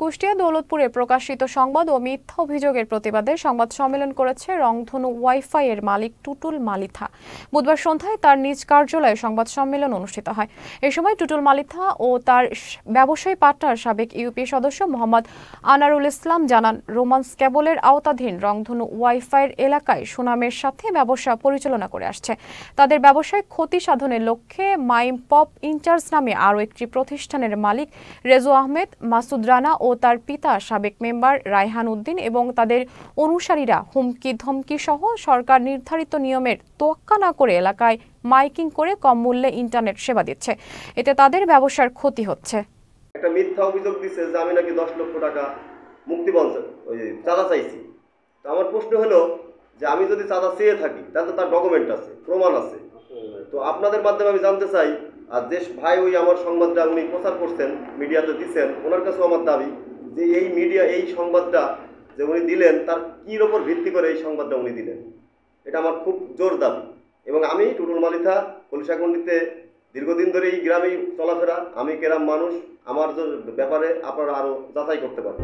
কুষ্টিয়া দৌলতপুরে প্রকাশিত সংবাদ ও মিথ্যা অভিযোগের প্রতিবাদে সংবাদ সম্মেলন করেছে রংধনু ওয়াইফাই এর মালিক টুটুল মালিথা। বুধবার সন্ধ্যায় তার নিজ কার্যালয়ে সংবাদ সম্মেলন অনুষ্ঠিত হয়। এ সময় টুটুল মালিথা ও তার ব্যবসায়ী পার্টনার সাবেক ইউপি সদস্য মোহাম্মদ আনারুল ইসলাম জানান, রোমান্স কেবলের আওতাধীন রংধনু ওয়াইফাই এলাকায় সুনামের সাথে ব্যবসা পরিচালনা করে আসছে। তাদের ব্যবসায় ক্ষতি সাধনের লক্ষ্যে মাইম পপ ইনচার্জ নামে আরও একটি প্রতিষ্ঠানের মালিক রেজু আহমেদ, মাসুদ রানা ও তার পিতা সাবেক মেম্বার রায়হান উদ্দিন এবং তাদের অনুসারীরা হুমকি ধমকি সহ সরকার নির্ধারিত নিয়মের তোয়াক্কা না করে এলাকায় মাইকিং করে কম মূল্যে ইন্টারনেট সেবা দিচ্ছে। এতে তাদের ব্যবসার ক্ষতি হচ্ছে। একটা মিথ্যা অভিযোগ দিচ্ছে যে আমি নাকি 10 লক্ষ টাকা মুক্তিপণ চাঁদা চাইছি। তো আমার প্রশ্ন হলো যে আমি যদি চাঁদা চেয়ে থাকি তাহলে তো তার ডকুমেন্ট আছে, প্রমাণ আছে। তো আপনাদের মাধ্যমে আমি জানতে চাই, আর যে ভাই ওই আমার সংবাদটা উনি প্রচার করছেন, মিডিয়াতে দিচ্ছেন, ওনার কাছেও আমার দাবি যে এই সংবাদটা যে উনি দিলেন তার কির ওপর ভিত্তি করে এই সংবাদটা উনি দিলেন, এটা আমার খুব জোর দাবি। এবং আমি টুটুল মালিথা কলিশাগন্ডিতে দীর্ঘদিন ধরে এই গ্রামেই চলাফেরা, আমি গ্রাম মানুষ, আমার ব্যাপারে আপনারা আরও যাচাই করতে পারেন।